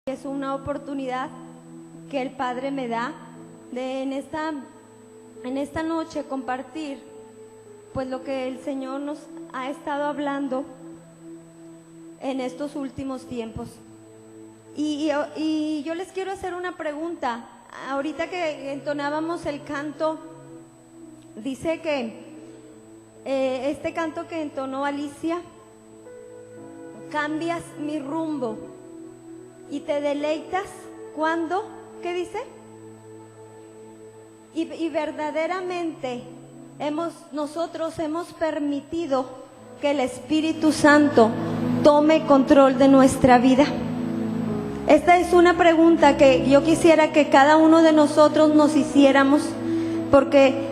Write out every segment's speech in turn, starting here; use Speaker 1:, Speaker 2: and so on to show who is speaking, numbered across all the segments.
Speaker 1: Es una oportunidad que el Padre me da de en esta noche compartir pues lo que el Señor nos ha estado hablando en estos últimos tiempos. Y yo les quiero hacer una pregunta. Ahorita que entonábamos el canto, dice que este canto que entonó Alicia, cambias mi rumbo y te deleitas cuando, ¿qué dice? Y verdaderamente nosotros hemos permitido que el Espíritu Santo tome control de nuestra vida. Esta es una pregunta que yo quisiera que cada uno de nosotros nos hiciéramos, porque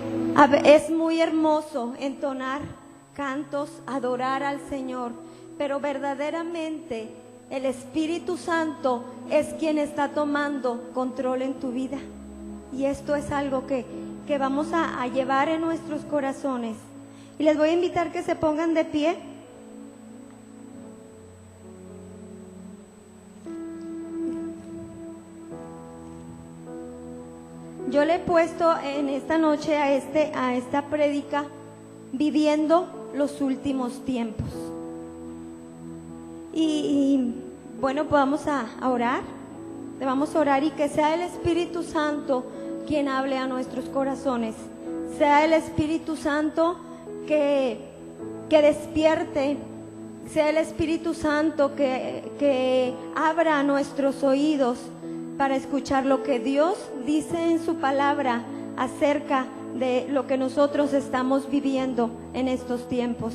Speaker 1: es muy hermoso entonar cantos, adorar al Señor, pero verdaderamente el Espíritu Santo es quien está tomando control en tu vida. Y esto es algo que vamos a llevar en nuestros corazones. Y les voy a invitar que se pongan de pie. Yo le he puesto en esta noche a esta prédica, viviendo los últimos tiempos. Y bueno, pues vamos a orar. Le vamos a orar y que sea el Espíritu Santo quien hable a nuestros corazones. Sea el Espíritu Santo que despierte. Sea el Espíritu Santo que abra nuestros oídos para escuchar lo que Dios dice en su palabra acerca de lo que nosotros estamos viviendo en estos tiempos.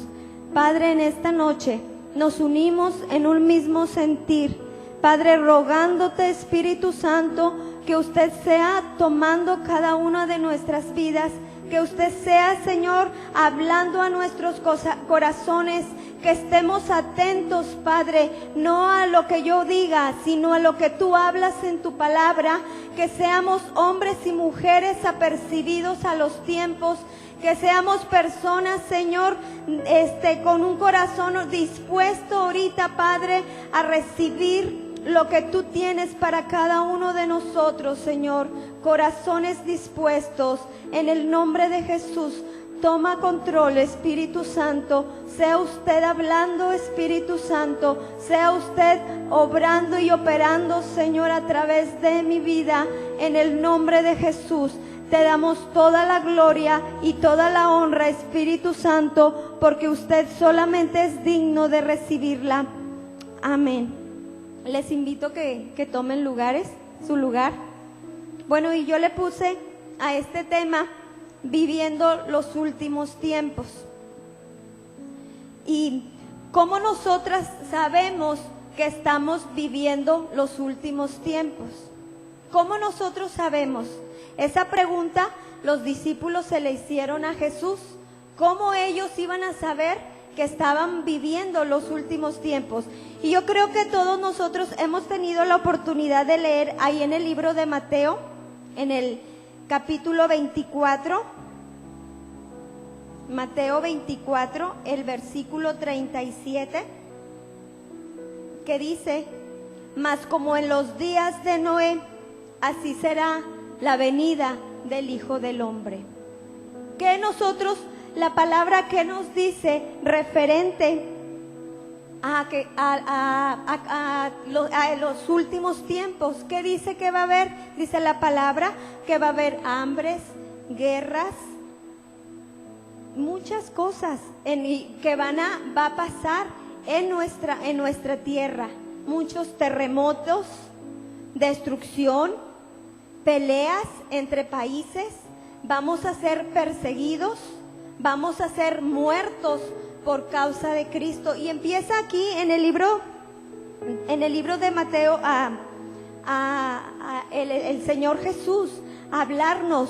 Speaker 1: Padre, en esta noche nos unimos en un mismo sentir, Padre, rogándote, Espíritu Santo, que usted sea tomando cada una de nuestras vidas, que usted sea, Señor, hablando a nuestros corazones, que estemos atentos, Padre, no a lo que yo diga, sino a lo que tú hablas en tu palabra, que seamos hombres y mujeres apercibidos a los tiempos, que seamos personas, Señor, con un corazón dispuesto ahorita, Padre, a recibir lo que tú tienes para cada uno de nosotros, Señor. Corazones dispuestos, en el nombre de Jesús. Toma control, Espíritu Santo. Sea usted hablando, Espíritu Santo. Sea usted obrando y operando, Señor, a través de mi vida, en el nombre de Jesús. Te damos toda la gloria y toda la honra, Espíritu Santo, porque usted solamente es digno de recibirla. Amén. Les invito que tomen su lugar. Bueno, y yo le puse a este tema, viviendo los últimos tiempos. Y cómo nosotras sabemos que estamos viviendo los últimos tiempos. ¿Cómo nosotros sabemos? Esa pregunta los discípulos se le hicieron a Jesús. ¿Cómo ellos iban a saber que estaban viviendo los últimos tiempos? Y yo creo que todos nosotros hemos tenido la oportunidad de leer ahí en el libro de Mateo, en el capítulo 24, Mateo 24, el versículo 37, que dice: mas como en los días de Noé, así será la venida del Hijo del Hombre. Que nosotros, la palabra que nos dice referente a los últimos tiempos, ¿qué dice que va a haber? Dice la palabra que va a haber hambres, guerras, muchas cosas que va a pasar en nuestra tierra. Muchos terremotos, destrucción, peleas entre países, vamos a ser perseguidos, vamos a ser muertos por causa de Cristo. Y empieza aquí en el libro de Mateo el Señor Jesús a hablarnos.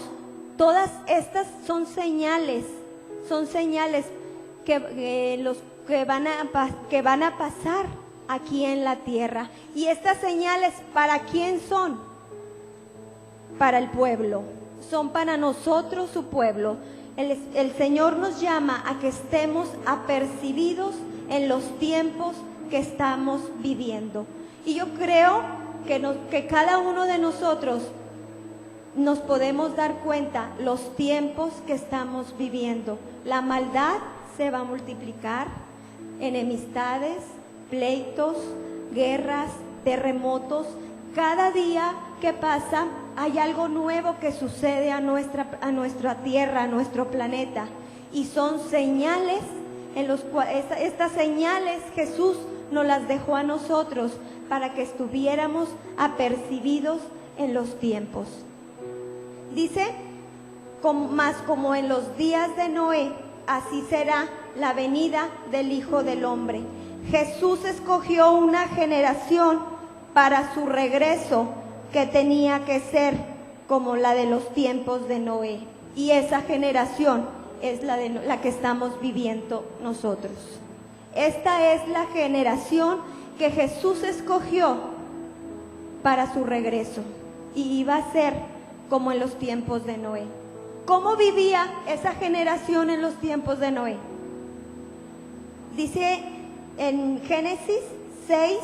Speaker 1: Todas estas son señales que van a pasar aquí en la tierra. Y estas señales, ¿para quién son? Para el pueblo, son para nosotros, su pueblo. El Señor nos llama a que estemos apercibidos en los tiempos que estamos viviendo. Y yo creo que cada uno de nosotros nos podemos dar cuenta los tiempos que estamos viviendo. La maldad se va a multiplicar, enemistades, pleitos, guerras, terremotos. Cada día que pasa hay algo nuevo que sucede a nuestra tierra, a nuestro planeta, y son señales en los cuales estas señales Jesús nos las dejó a nosotros para que estuviéramos apercibidos en los tiempos. Dice, más como en los días de Noé, así será la venida del Hijo del Hombre. Jesús escogió una generación para su regreso que tenía que ser como la de los tiempos de Noé. Y esa generación es la que estamos viviendo nosotros. Esta es la generación que Jesús escogió para su regreso. Y iba a ser como en los tiempos de Noé. ¿Cómo vivía esa generación en los tiempos de Noé? Dice en Génesis 6,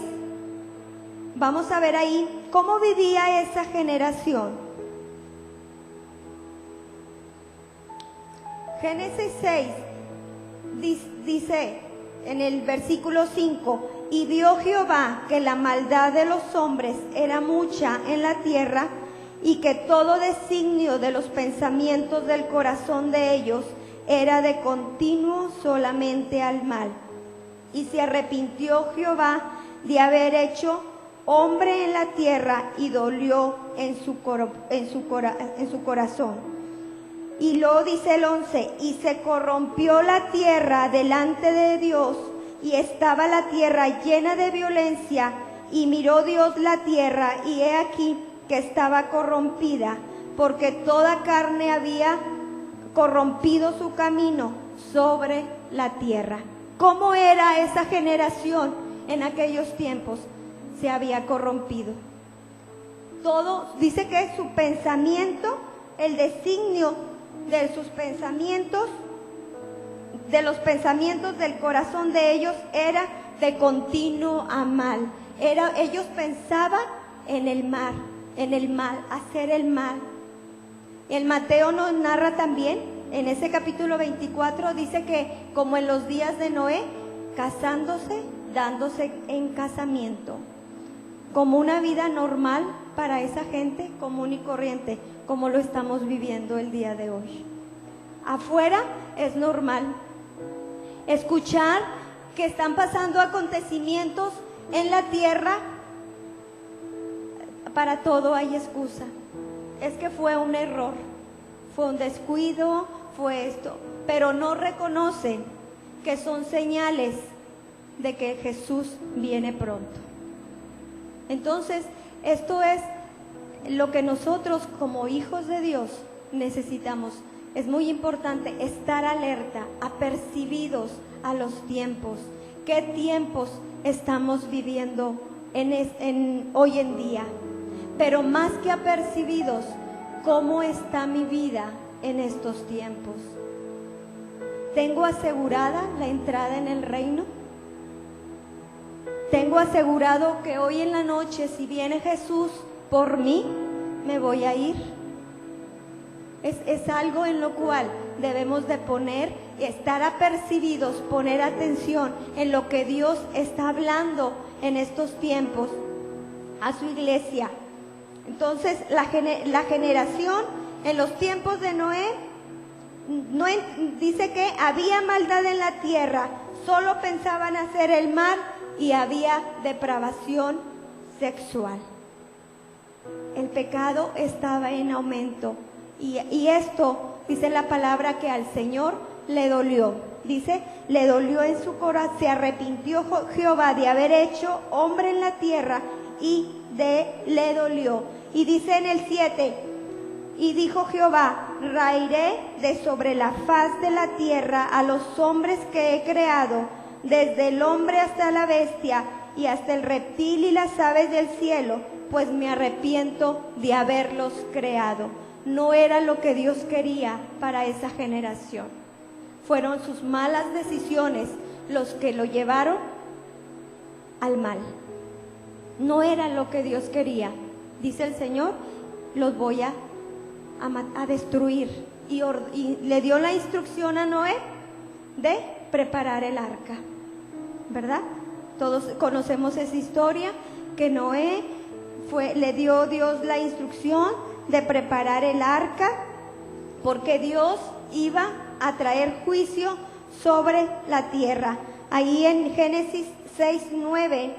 Speaker 1: vamos a ver ahí cómo vivía esa generación. Génesis 6 dice en el versículo 5, y vio Jehová que la maldad de los hombres era mucha en la tierra, y que todo designio de los pensamientos del corazón de ellos era de continuo solamente al mal. Y se arrepintió Jehová de haber hecho hombre en la tierra, y dolió en su corazón. Y luego dice el 11, y se corrompió la tierra delante de Dios, y estaba la tierra llena de violencia, y miró Dios la tierra, y he aquí que estaba corrompida, porque toda carne había corrompido su camino sobre la tierra. ¿Cómo era esa generación en aquellos tiempos? Se había corrompido. Todo, dice que su pensamiento, el designio de sus pensamientos, de los pensamientos del corazón de ellos era de continuo a mal. Ellos pensaban en el mal, hacer el mal. El Mateo nos narra también, en ese capítulo 24, dice que como en los días de Noé, casándose, dándose en casamiento, como una vida normal para esa gente común y corriente, como lo estamos viviendo el día de hoy. Afuera es normal escuchar que están pasando acontecimientos en la tierra. Para todo hay excusa. Es que fue un error, fue un descuido, fue esto, pero no reconocen que son señales de que Jesús viene pronto. Entonces, esto es lo que nosotros como hijos de Dios necesitamos. Es muy importante estar alerta, apercibidos a los tiempos. ¿Qué tiempos estamos viviendo hoy en día? Pero más que apercibidos, ¿cómo está mi vida en estos tiempos? ¿Tengo asegurada la entrada en el reino? ¿Tengo asegurado que hoy en la noche, si viene Jesús por mí, me voy a ir? Es algo en lo cual debemos de estar apercibidos, poner atención en lo que Dios está hablando en estos tiempos a su iglesia. Entonces, la generación en los tiempos de Noé, dice que había maldad en la tierra, solo pensaban hacer el mal y había depravación sexual. El pecado estaba en aumento y esto, dice la palabra, que al Señor le dolió. Dice, le dolió en su corazón, se arrepintió Jehová de haber hecho hombre en la tierra y le dolió. Y dice en el 7, y dijo Jehová, raeré de sobre la faz de la tierra a los hombres que he creado, desde el hombre hasta la bestia y hasta el reptil y las aves del cielo, pues me arrepiento de haberlos creado. No era lo que Dios quería para esa generación. Fueron sus malas decisiones los que lo llevaron al mal. no era lo que Dios quería. Dice el Señor, los voy a destruir. Y le dio la instrucción a Noé de preparar el arca, ¿verdad? Todos conocemos esa historia, que Noé le dio Dios la instrucción de preparar el arca, porque Dios iba a traer juicio sobre la tierra. Ahí en Génesis 6:9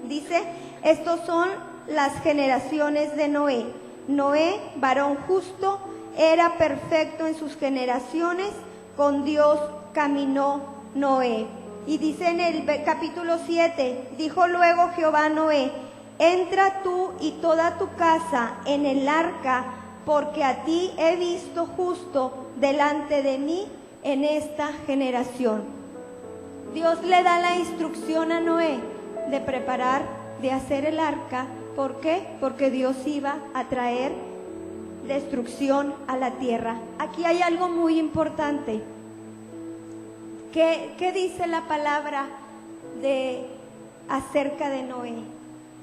Speaker 1: dice, estos son las generaciones de Noé. Noé, varón justo, era perfecto en sus generaciones, con Dios caminó Noé. Y dice en el capítulo 7, dijo luego Jehová a Noé, entra tú y toda tu casa en el arca, porque a ti he visto justo delante de mí en esta generación. Dios le da la instrucción a Noé de preparar, de hacer el arca. ¿Por qué? Porque Dios iba a traer destrucción a la tierra. Aquí hay algo muy importante. ¿Qué dice la palabra acerca de Noé?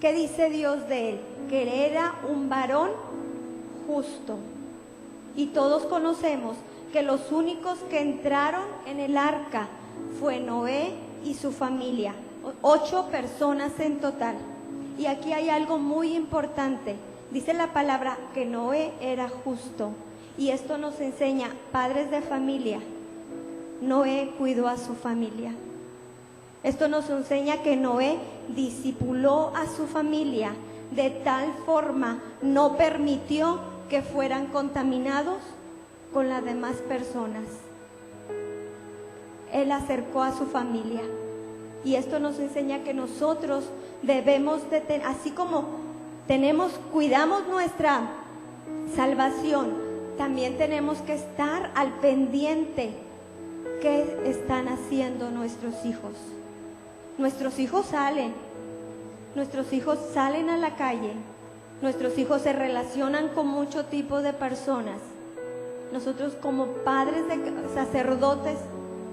Speaker 1: ¿Qué dice Dios de él? Que era un varón justo. Y todos conocemos que los únicos que entraron en el arca fue Noé y su familia, 8 personas en total. Y aquí hay algo muy importante. Dice la palabra que Noé era justo. Y esto nos enseña, padres de familia, Noé cuidó a su familia. Esto nos enseña que Noé discipuló a su familia de tal forma, no permitió que fueran contaminados con las demás personas. Él acercó a su familia. Y esto nos enseña que nosotros debemos de así como cuidamos nuestra salvación, también tenemos que estar al pendiente qué están haciendo nuestros hijos. Nuestros hijos salen a la calle, nuestros hijos se relacionan con mucho tipo de personas. Nosotros como padres de sacerdotes,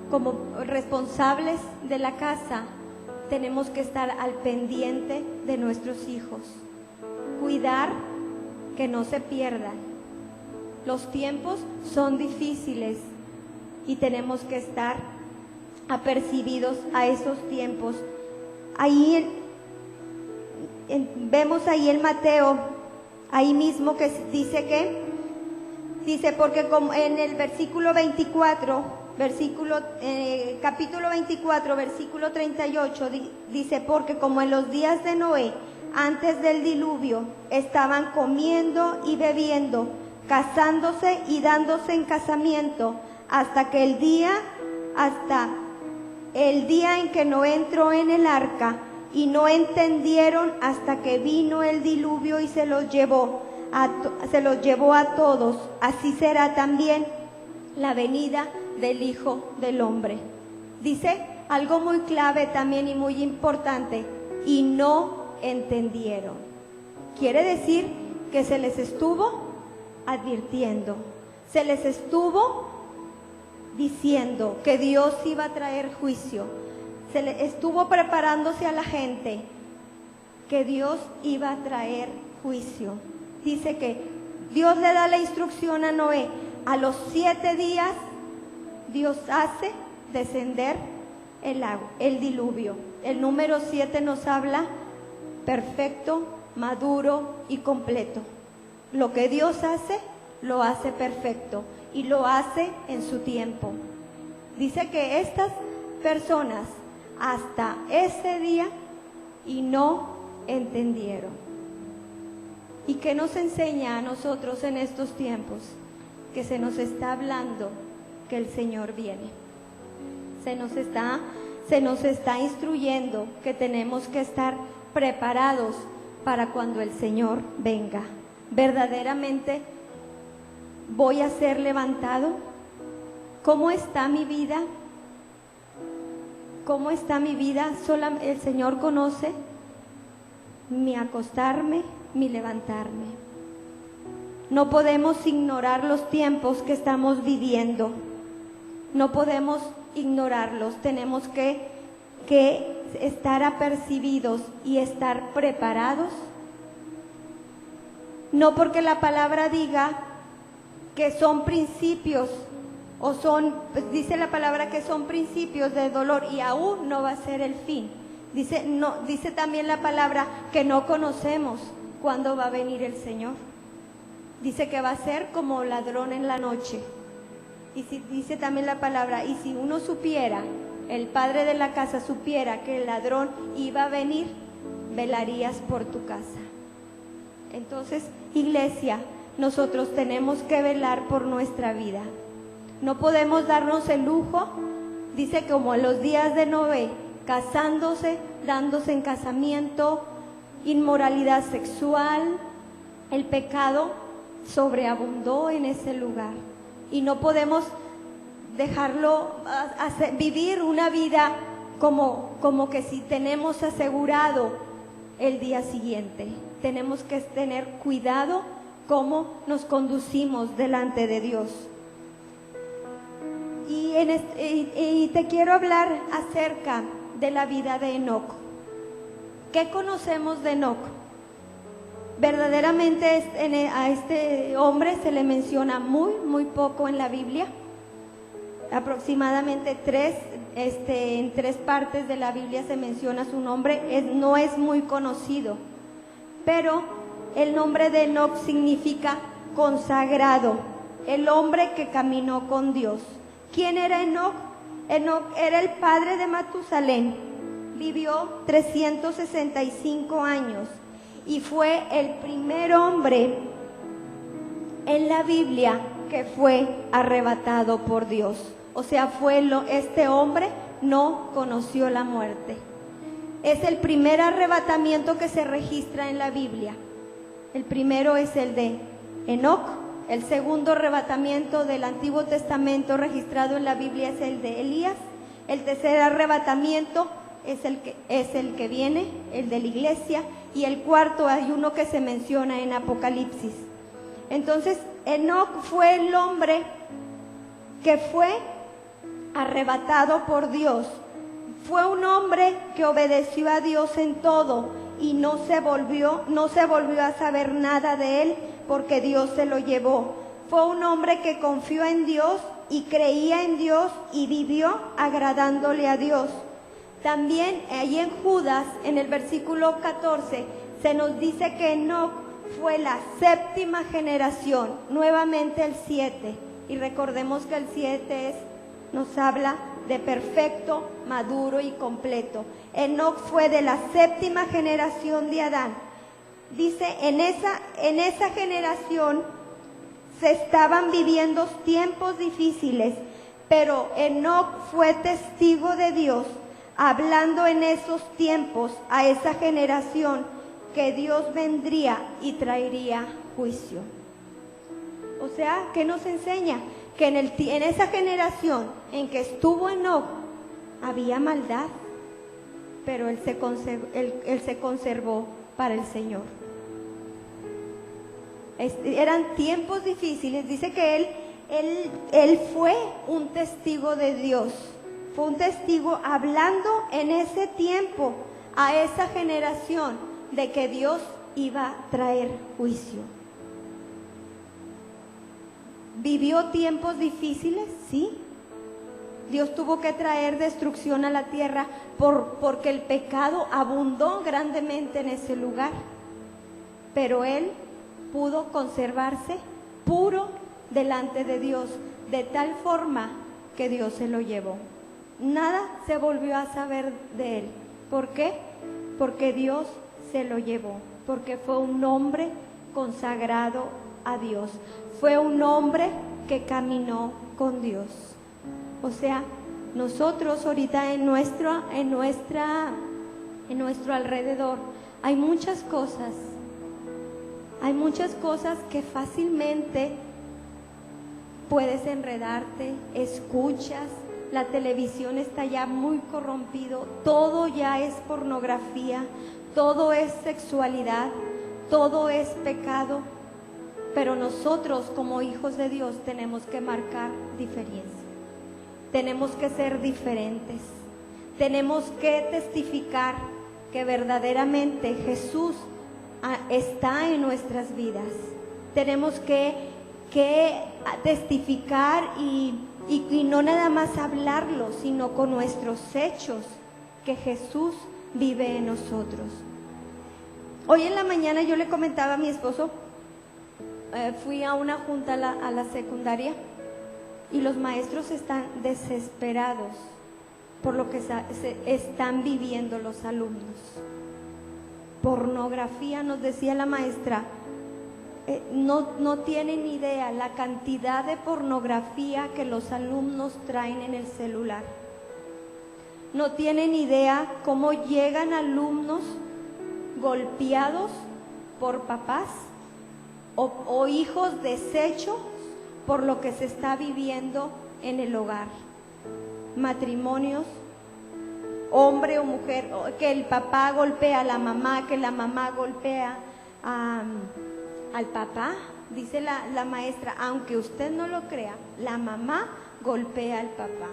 Speaker 1: como responsables de la casa, tenemos que estar al pendiente de nuestros hijos, cuidar que no se pierdan. Los tiempos son difíciles y tenemos que estar apercibidos a esos tiempos. Ahí vemos ahí en Mateo, ahí mismo que dice porque como en el versículo 24, capítulo 24, versículo 38, dice, porque como en los días de Noé, antes del diluvio, estaban comiendo y bebiendo, casándose y dándose en casamiento, hasta el día en que Noé entró en el arca, y no entendieron hasta que vino el diluvio y se los llevó a todos. Así será también la venida del Hijo del Hombre. Dice algo muy clave también y muy importante, y no entendieron. Quiere decir que se les estuvo advirtiendo, se les estuvo diciendo que Dios iba a traer juicio, se le estuvo preparándose a la gente que Dios iba a traer juicio. Dice que Dios le da la instrucción a Noé, a los 7 días Dios hace descender el diluvio. El número 7 nos habla perfecto, maduro y completo. Lo que Dios hace, lo hace perfecto y lo hace en su tiempo. Dice que estas personas hasta ese día y no entendieron. ¿Y qué nos enseña a nosotros en estos tiempos? Que se nos está hablando que el Señor viene. Se nos está instruyendo que tenemos que estar preparados para cuando el Señor venga. ¿Verdaderamente voy a ser levantado? ¿Cómo está mi vida? ¿Cómo está mi vida? Solo el Señor conoce mi acostarme, mi levantarme. No podemos ignorar los tiempos que estamos viviendo. No podemos ignorarlos. Tenemos que estar apercibidos y estar preparados. No porque la palabra diga que son principios o son, pues dice la palabra que son principios de dolor y aún no va a ser el fin. Dice también la palabra que no conocemos cuándo va a venir el Señor. Dice que va a ser como ladrón en la noche. Y dice también la palabra, y si uno supiera, el padre de la casa supiera que el ladrón iba a venir, velarías por tu casa. Entonces, iglesia, nosotros tenemos que velar por nuestra vida. No podemos darnos el lujo, dice como en los días de Noé, casándose, dándose en casamiento, inmoralidad sexual, el pecado sobreabundó en ese lugar. Y no podemos dejarlo vivir una vida como que si tenemos asegurado el día siguiente. Tenemos que tener cuidado cómo nos conducimos delante de Dios. Y te quiero hablar acerca de la vida de Enoc. ¿Qué conocemos de Enoc? Verdaderamente a este hombre se le menciona muy poco en la Biblia. Aproximadamente en 3 partes de la Biblia se menciona su nombre. No es muy conocido, pero el nombre de Enoc significa consagrado, el hombre que caminó con Dios. ¿Quién era Enoc? Enoc era el padre de Matusalén, vivió 365 años y fue el primer hombre en la Biblia que fue arrebatado por Dios. O sea, este hombre no conoció la muerte. Es el primer arrebatamiento que se registra en la Biblia. El primero es el de Enoc. El segundo arrebatamiento del Antiguo Testamento registrado en la Biblia es el de Elías. El tercer arrebatamiento es el que viene, el de la iglesia. Y el cuarto hay uno que se menciona en Apocalipsis. Entonces, Enoc fue el hombre que fue arrebatado por Dios. Fue un hombre que obedeció a Dios en todo y no se volvió a saber nada de él porque Dios se lo llevó. Fue un hombre que confió en Dios y creía en Dios y vivió agradándole a Dios. También ahí en Judas, en el versículo 14, se nos dice que Enoc fue la 7ª generación, nuevamente el 7. Y recordemos que el 7 nos habla de perfecto, maduro y completo. Enoc fue de la 7ª generación de Adán. Dice, en esa generación se estaban viviendo tiempos difíciles, pero Enoc fue testigo de Dios, hablando en esos tiempos a esa generación que Dios vendría y traería juicio. O sea, ¿qué nos enseña? Que en esa generación en que estuvo Enoc había maldad, pero él se conservó para el Señor. Eran tiempos difíciles. Dice que él fue un testigo de Dios. Fue un testigo hablando en ese tiempo a esa generación de que Dios iba a traer juicio. ¿Vivió tiempos difíciles? Sí. Dios tuvo que traer destrucción a la tierra porque el pecado abundó grandemente en ese lugar. Pero él pudo conservarse puro delante de Dios, de tal forma que Dios se lo llevó. Nada se volvió a saber de él. ¿Por qué? Porque Dios se lo llevó, porque fue un hombre consagrado a Dios, fue un hombre que caminó con Dios. O sea, nosotros ahorita en nuestro alrededor hay muchas cosas que fácilmente puedes enredarte, escuchas. La televisión está ya muy corrompido, todo ya es pornografía, todo es sexualidad, todo es pecado, pero nosotros como hijos de Dios tenemos que marcar diferencia, tenemos que ser diferentes, tenemos que testificar que verdaderamente Jesús está en nuestras vidas. Tenemos que testificar y no nada más hablarlo, sino con nuestros hechos, que Jesús vive en nosotros. Hoy en la mañana yo le comentaba a mi esposo, fui a una junta a la secundaria y los maestros están desesperados por lo que están viviendo los alumnos. Pornografía, nos decía la maestra, no tienen idea la cantidad de pornografía que los alumnos traen en el celular. No tienen idea cómo llegan alumnos golpeados por papás o hijos deshechos por lo que se está viviendo en el hogar. Matrimonios, hombre o mujer, que el papá golpea a la mamá, que la mamá golpea al papá. Dice la maestra, aunque usted no lo crea, la mamá golpea al papá.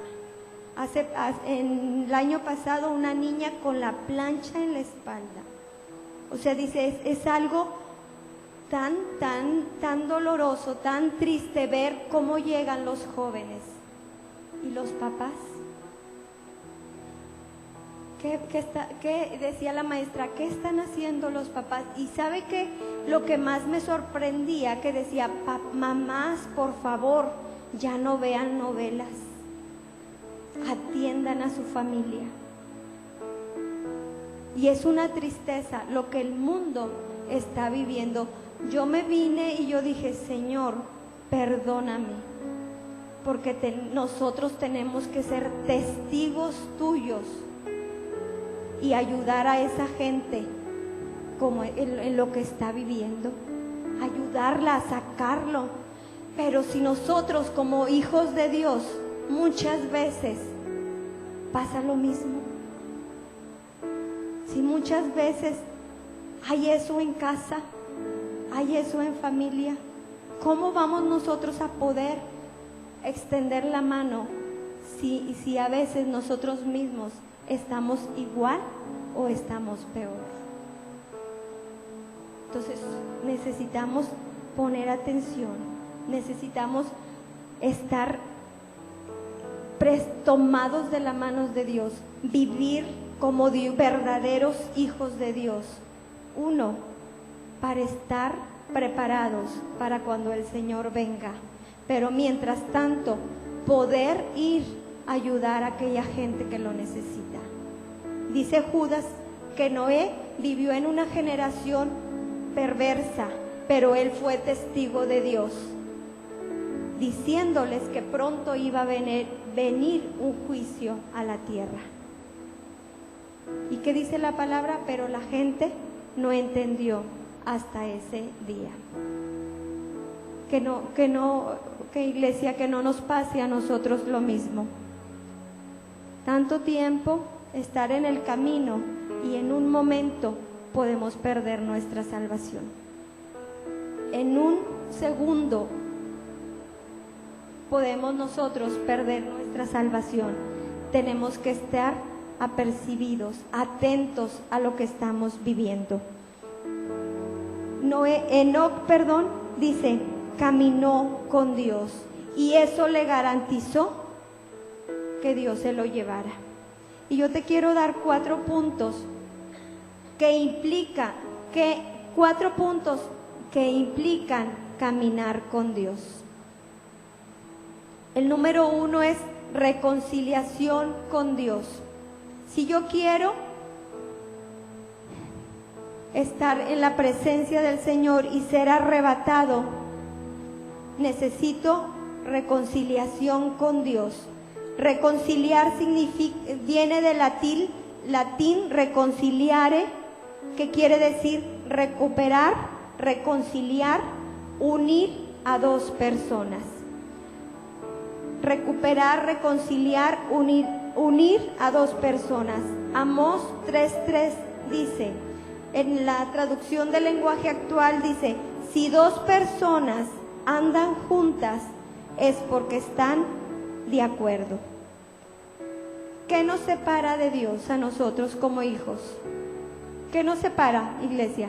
Speaker 1: En el año pasado una niña con la plancha en la espalda. O sea, dice, es algo tan doloroso, tan triste ver cómo llegan los jóvenes. ¿Y los papás? ¿Qué decía la maestra? ¿Qué están haciendo los papás? Y sabe que lo que más me sorprendía, que decía, mamás, por favor, ya no vean novelas, atiendan a su familia. Y es una tristeza lo que el mundo está viviendo. Yo me vine y yo dije, Señor, perdóname, porque nosotros tenemos que ser testigos tuyos y ayudar a esa gente como en lo que está viviendo, ayudarla a sacarlo. Pero si nosotros como hijos de Dios muchas veces pasa lo mismo, si muchas veces hay eso en casa, hay eso en familia, ¿cómo vamos nosotros a poder extender la mano si a veces nosotros mismos estamos igual o estamos peor? Entonces necesitamos poner atención, necesitamos estar tomados de la mano de Dios, vivir como verdaderos hijos de Dios. Uno, para estar preparados para cuando el Señor venga, pero mientras tanto poder ir a ayudar a aquella gente que lo necesita. Dice Judas que Noé vivió en una generación perversa, pero él fue testigo de Dios, diciéndoles que pronto iba a venir un juicio a la tierra. ¿Y qué dice la palabra? Pero la gente no entendió hasta ese día. Que iglesia, que no nos pase a nosotros lo mismo. Tanto tiempo estar en el camino y en un momento podemos perder nuestra salvación. En un segundo podemos nosotros perder nuestra salvación. Tenemos que estar apercibidos, atentos a lo que estamos viviendo. Enoc, dice, caminó con Dios y eso le garantizó que Dios se lo llevara. Y yo te quiero dar 4 puntos que implican caminar con Dios. El número 1 es reconciliación con Dios. Si yo quiero estar en la presencia del Señor y ser arrebatado, necesito reconciliación con Dios. Reconciliar viene del latín reconciliare, que quiere decir recuperar, reconciliar, unir a dos personas. Recuperar, reconciliar, unir a dos personas. Amós 3:3 dice, en la traducción del lenguaje actual dice, si 2 personas andan juntas es porque están de acuerdo. ¿Qué nos separa de Dios a nosotros como hijos? ¿Qué nos separa, iglesia?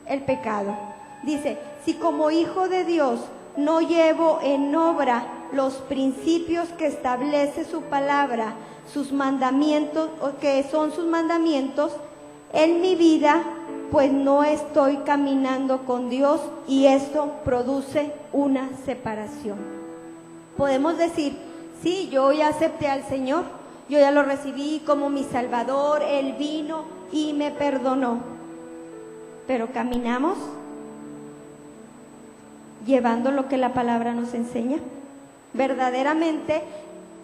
Speaker 1: El pecado. Dice, si como hijo de Dios no llevo en obra los principios que establece su palabra, sus mandamientos, o que son sus mandamientos, en mi vida, pues no estoy caminando con Dios y esto produce una separación. Podemos decir, sí, yo ya acepté al Señor, yo ya lo recibí como mi Salvador, Él vino y me perdonó. Pero caminamos llevando lo que la palabra nos enseña. Verdaderamente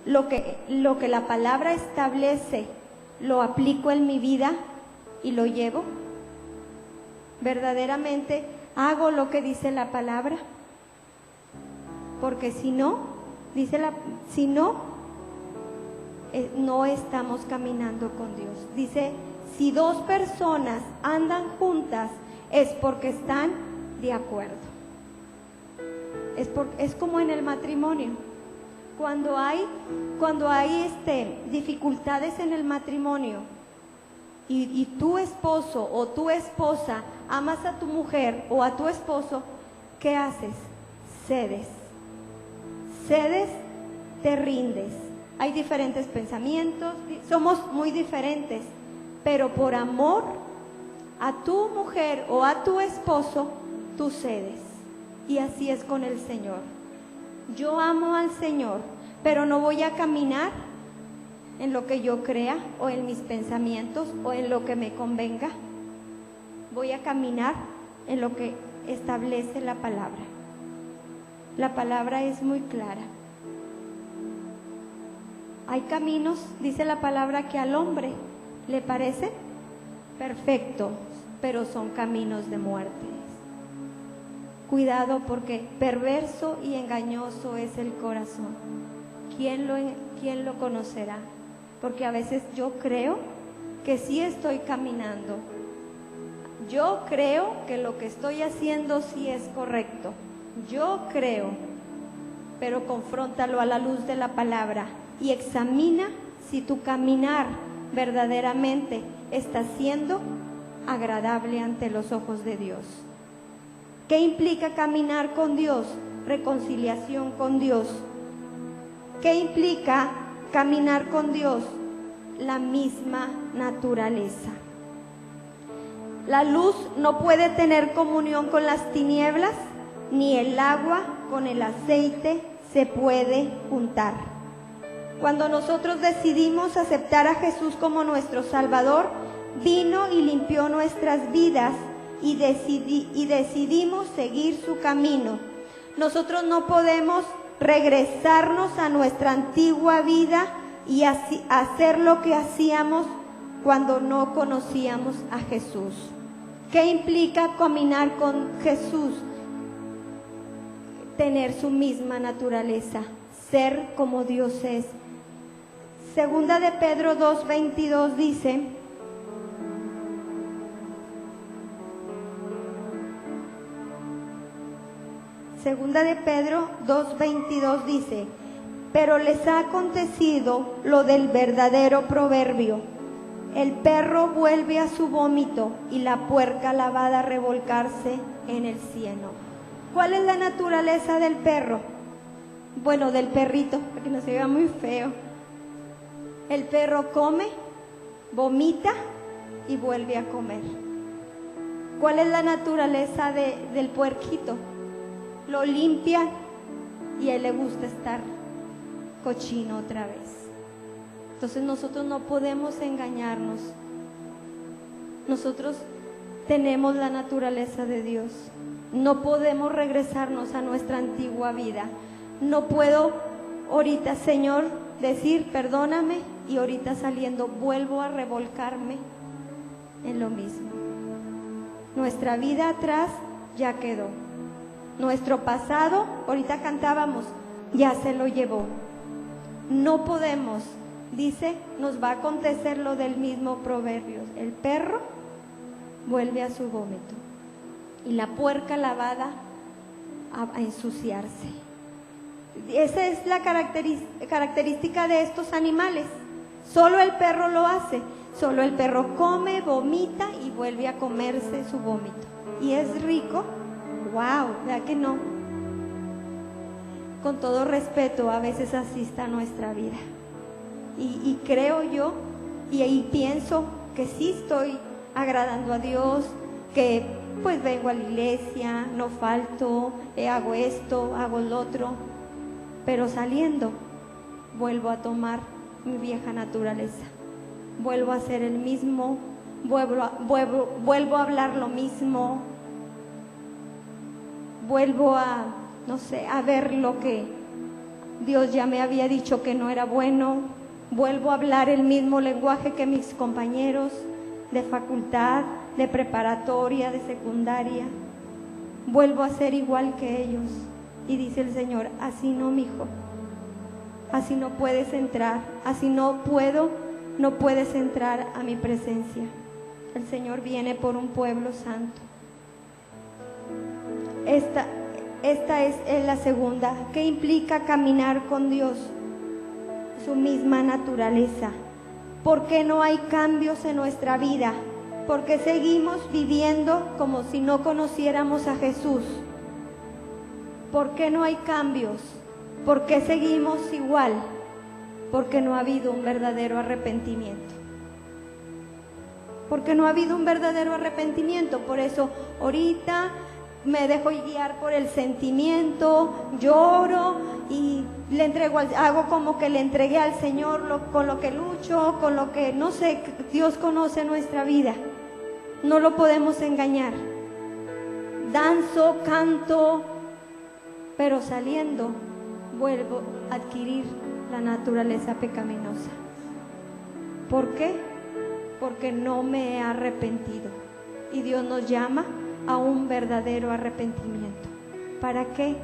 Speaker 1: lo que la palabra establece, lo aplico en mi vida y lo llevo. Verdaderamente hago lo que dice la palabra. Porque si no, no estamos caminando con Dios. Dice, si dos personas andan juntas es porque están de acuerdo. Es como en el matrimonio. Cuando hay dificultades en el matrimonio y tu esposo o tu esposa amas a tu mujer o a tu esposo, ¿qué haces? Cedes, te rindes. Hay diferentes pensamientos, somos muy diferentes, pero por amor a tu mujer o a tu esposo, tú cedes. Y así es con el Señor. Yo amo al Señor, pero no voy a caminar en lo que yo crea o en mis pensamientos o en lo que me convenga. Voy a caminar en lo que establece la palabra. La palabra es muy clara. Hay caminos, dice la palabra, que al hombre le parecen perfectos, pero son caminos de muerte. Cuidado, porque perverso y engañoso es el corazón. ¿Quién lo conocerá? Porque a veces yo creo que sí estoy caminando. Yo creo que lo que estoy haciendo sí es correcto. Yo creo, pero confróntalo a la luz de la palabra y examina si tu caminar verdaderamente está siendo agradable ante los ojos de Dios. ¿Qué implica caminar con Dios? Reconciliación con Dios. ¿Qué implica caminar con Dios? La misma naturaleza. La luz no puede tener comunión con las tinieblas, ni el agua con el aceite se puede juntar. Cuando nosotros decidimos aceptar a Jesús como nuestro Salvador, vino y limpió nuestras vidas y decidimos seguir su camino. Nosotros no podemos regresarnos a nuestra antigua vida y hacer lo que hacíamos cuando no conocíamos a Jesús. ¿Qué implica caminar con Jesús? Tener su misma naturaleza, ser como Dios es. Segunda de Pedro 2:22 dice: Segunda de Pedro 2:22 dice: pero les ha acontecido lo del verdadero proverbio: el perro vuelve a su vómito y la puerca lavada a revolcarse en el cieno. ¿Cuál es la naturaleza del perro? Bueno, del perrito, para que no se vea muy feo. El perro come, vomita y vuelve a comer. ¿Cuál es la naturaleza del puerquito? Lo limpia y a él le gusta estar cochino otra vez. Entonces nosotros no podemos engañarnos. Nosotros tenemos la naturaleza de Dios. No podemos regresarnos a nuestra antigua vida. No puedo ahorita, Señor, decir perdóname y ahorita saliendo vuelvo a revolcarme en lo mismo. Nuestra vida atrás ya quedó. Nuestro pasado, ahorita cantábamos, ya se lo llevó. No podemos, dice, nos va a acontecer lo del mismo proverbio: el perro vuelve a su vómito y la puerca lavada a ensuciarse. Esa es la característica de estos animales. Solo el perro lo hace. Solo el perro come, vomita y vuelve a comerse su vómito. ¿Y es rico? ¡Wow! ¿Verdad que no? Con todo respeto, a veces así está nuestra vida. Y creo yo, y ahí pienso que sí estoy agradando a Dios, que pues vengo a la iglesia, no falto, hago esto, hago lo otro, pero saliendo vuelvo a tomar mi vieja naturaleza, vuelvo a ser el mismo, vuelvo a hablar lo mismo, vuelvo a, no sé, a ver lo que Dios ya me había dicho que no era bueno, vuelvo a hablar el mismo lenguaje que mis compañeros de facultad, de preparatoria, de secundaria, vuelvo a ser igual que ellos. Y dice el Señor, así no, mijo, así no puedes entrar, así no puedes entrar a mi presencia. El Señor viene por un pueblo santo. Esta es la segunda. ¿Qué implica caminar con Dios? Su misma naturaleza. ¿Por qué no hay cambios en nuestra vida? Porque seguimos viviendo como si no conociéramos a Jesús. ¿Por qué no hay cambios? ¿Por qué seguimos igual? Porque no ha habido un verdadero arrepentimiento. Porque no ha habido un verdadero arrepentimiento. Por eso ahorita me dejo guiar por el sentimiento, lloro y le entrego, hago como que le entregué al Señor con lo que lucho, con lo que, no sé, Dios conoce nuestra vida. No lo podemos engañar. Danzo, canto, pero saliendo vuelvo a adquirir la naturaleza pecaminosa. ¿Por qué? Porque no me he arrepentido. Y Dios nos llama a un verdadero arrepentimiento. ¿Para qué?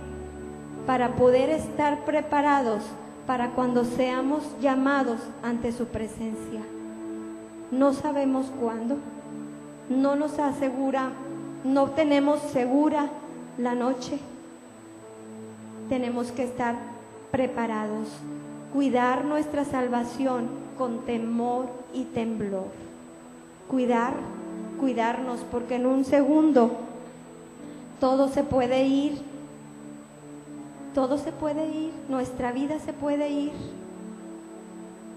Speaker 1: Para poder estar preparados para cuando seamos llamados ante su presencia. No sabemos cuándo, no nos asegura, no tenemos segura la noche. Tenemos que estar preparados, cuidar nuestra salvación con temor y temblor. Cuidarnos, porque en un segundo todo se puede ir, nuestra vida se puede ir,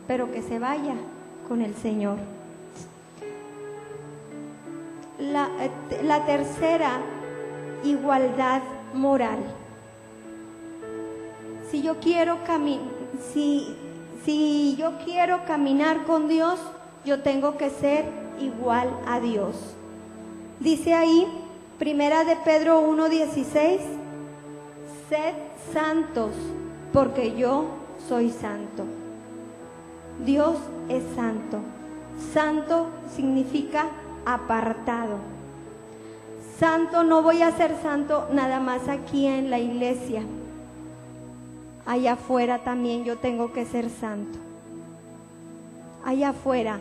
Speaker 1: pero que se vaya con el Señor. La tercera, igualdad moral. Si yo quiero caminar con Dios, yo tengo que ser igual a Dios. Dice ahí, Primera de Pedro 1:16, sed santos, porque yo soy santo. Dios es santo. Santo significa apartado. Santo, no voy a ser santo nada más aquí en la iglesia. Allá afuera también yo tengo que ser santo. Allá afuera.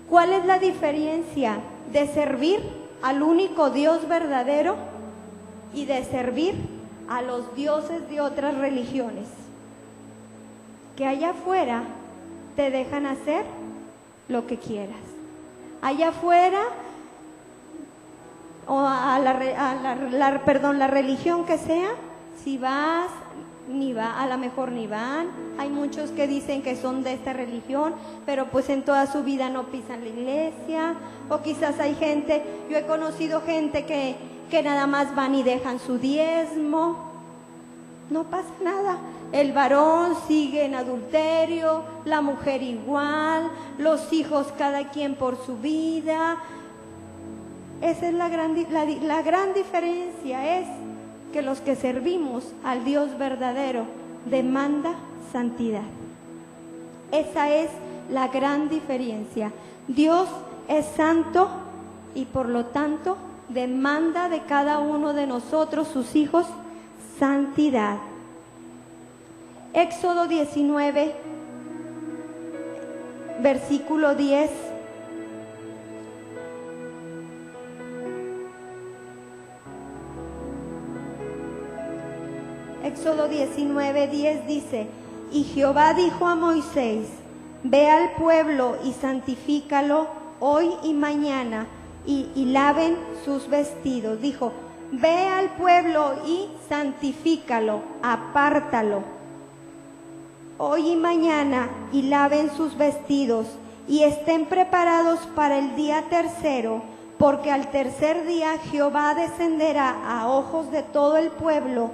Speaker 1: ¿Cuál es la diferencia de servir al único Dios verdadero y de servir a los dioses de otras religiones? Que allá afuera te dejan hacer lo que quieras. Allá afuera, o la religión que sea, si vas, a lo mejor ni van. Hay muchos que dicen que son de esta religión, pero pues en toda su vida no pisan la iglesia. O quizás hay gente, yo he conocido gente que nada más van y dejan su diezmo. No pasa nada. El varón sigue en adulterio, la mujer igual, los hijos cada quien por su vida. Esa es la gran diferencia, es que los que servimos al Dios verdadero demanda santidad. Esa es la gran diferencia. Dios es santo y por lo tanto demanda de cada uno de nosotros, sus hijos, santidad. Éxodo 19, versículo 10. Éxodo 19:10 dice: y Jehová dijo a Moisés: ve al pueblo y santifícalo hoy y mañana, y laven sus vestidos. Dijo, ve al pueblo y santifícalo, apártalo, hoy y mañana, y laven sus vestidos, y estén preparados para el día tercero, porque al tercer día Jehová descenderá a ojos de todo el pueblo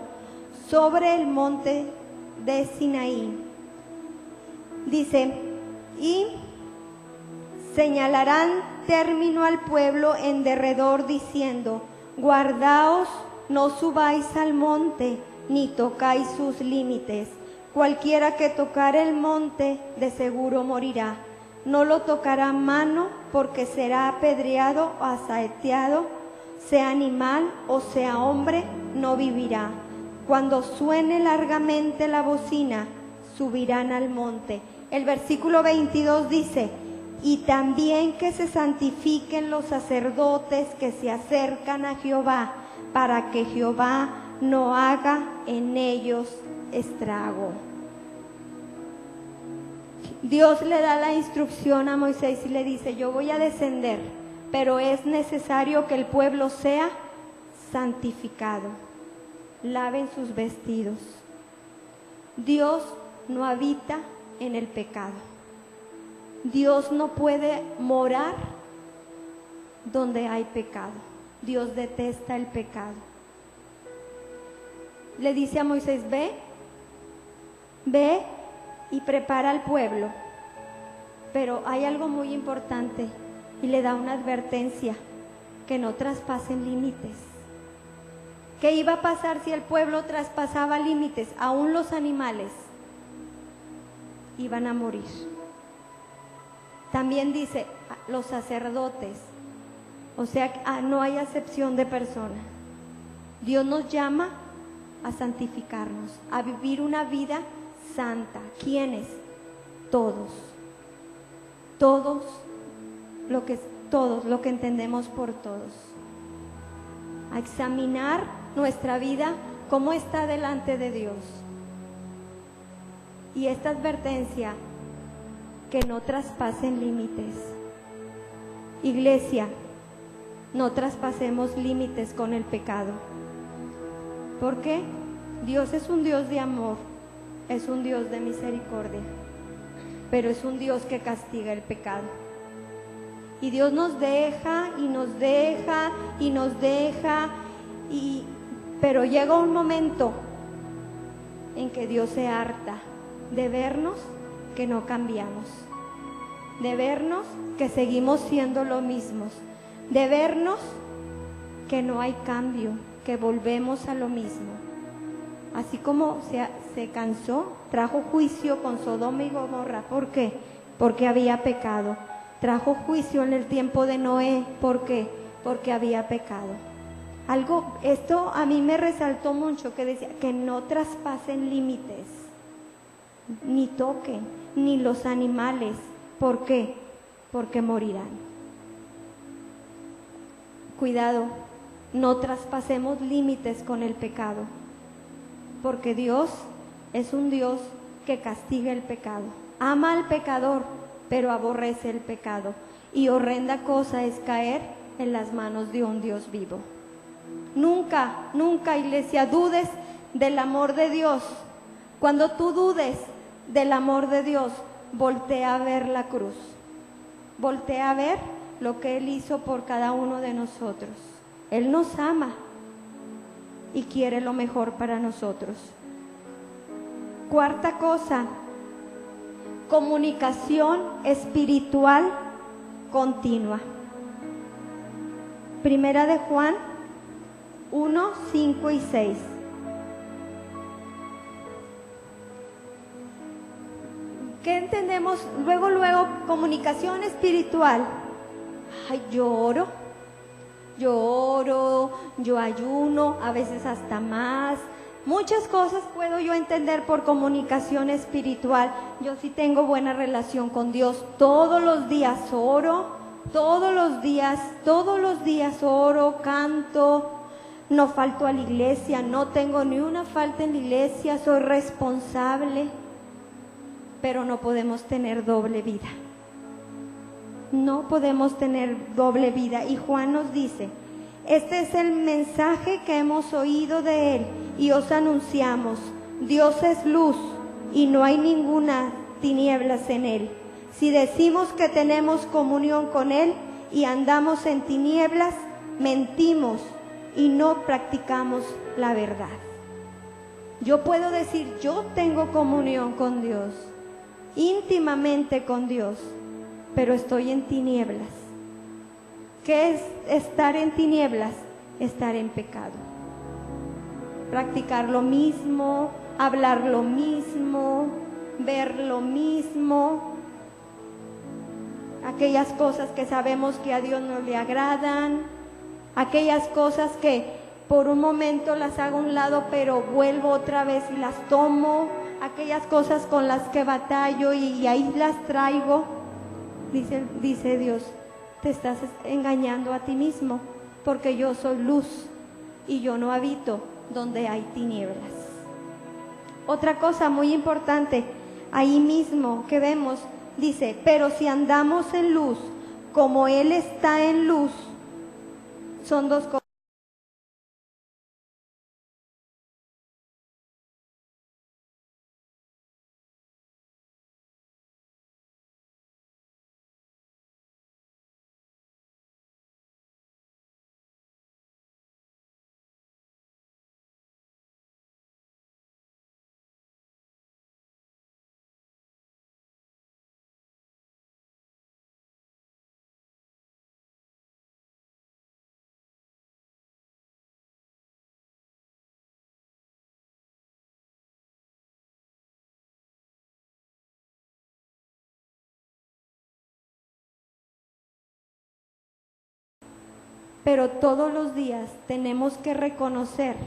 Speaker 1: sobre el monte de Sinaí. Dice, y señalarán término al pueblo en derredor, diciendo, guardaos, no subáis al monte, ni tocáis sus límites. Cualquiera que tocare el monte, de seguro morirá. No lo tocará mano, porque será apedreado o asaeteado, sea animal o sea hombre, no vivirá. Cuando suene largamente la bocina, subirán al monte. El versículo 22 dice, y también que se santifiquen los sacerdotes que se acercan a Jehová, para que Jehová no haga en ellos estrago. Dios le da la instrucción a Moisés y le dice, yo voy a descender, pero es necesario que el pueblo sea santificado. Laven sus vestidos. Dios no habita en el pecado. Dios no puede morar donde hay pecado. Dios detesta el pecado. Le dice a Moisés, ve y prepara al pueblo. Pero hay algo muy importante y le da una advertencia, que no traspasen límites. ¿Qué iba a pasar si el pueblo traspasaba límites? Aún los animales iban a morir. También dice, los sacerdotes, o sea, no hay acepción de persona. Dios nos llama a santificarnos, a vivir una vida santa. ¿Quiénes? Todos. Todos, lo que entendemos por todos. A examinar nuestra vida, cómo está delante de Dios. Y esta advertencia, que no traspasen límites. Iglesia, no traspasemos límites con el pecado. ¿Por qué? Dios es un Dios de amor, es un Dios de misericordia, pero es un Dios que castiga el pecado. Y Dios nos deja y nos deja y nos deja, pero llega un momento en que Dios se harta de vernos que no cambiamos, de vernos que seguimos siendo lo mismos, de vernos que no hay cambio, que volvemos a lo mismo. Así como se cansó, trajo juicio con Sodoma y Gomorra. ¿Por qué? Porque había pecado. Trajo juicio en el tiempo de Noé. ¿Por qué? Porque había pecado. Esto a mí me resaltó mucho, que decía que no traspasen límites, ni toquen, ni los animales. ¿Por qué? Porque morirán. Cuidado, no traspasemos límites con el pecado, porque Dios es un Dios que castiga el pecado. Ama al pecador, pero aborrece el pecado. Y horrenda cosa es caer en las manos de un Dios vivo. Nunca, nunca, iglesia, dudes del amor de Dios. Cuando tú dudes del amor de Dios, voltea a ver la cruz. Voltea a ver lo que Él hizo por cada uno de nosotros. Él nos ama y quiere lo mejor para nosotros. Cuarta cosa, comunicación espiritual continua. Primera de Juan 1, 5 y 6. ¿Qué entendemos? Luego, comunicación espiritual. Ay, yo oro, yo ayuno, a veces hasta más. Muchas cosas puedo yo entender por comunicación espiritual. Yo sí tengo buena relación con Dios. Todos los días oro, todos los días oro, canto. No falto a la iglesia, no tengo ni una falta en la iglesia, soy responsable. pero no podemos tener doble vida. No podemos tener doble vida. Y Juan nos dice: este es el mensaje que hemos oído de Él y os anunciamos. Dios es luz y no hay ninguna tinieblas en Él. Si decimos que tenemos comunión con Él y andamos en tinieblas, mentimos y no practicamos la verdad. Yo puedo decir, yo tengo comunión con Dios, íntimamente con Dios, pero estoy en tinieblas. ¿Qué es estar en tinieblas? Estar en pecado. Practicar lo mismo, hablar lo mismo, ver lo mismo. Aquellas cosas que sabemos que a Dios no le agradan, aquellas cosas que por un momento las hago a un lado, pero vuelvo otra vez y las tomo, aquellas cosas con las que batallo y ahí las traigo. Dice Dios, te estás engañando a ti mismo, porque yo soy luz y yo no habito donde hay tinieblas. Otra cosa muy importante, ahí mismo que vemos, dice, pero si andamos en luz, como Él está en luz, son dos cosas. Pero todos los días tenemos que reconocer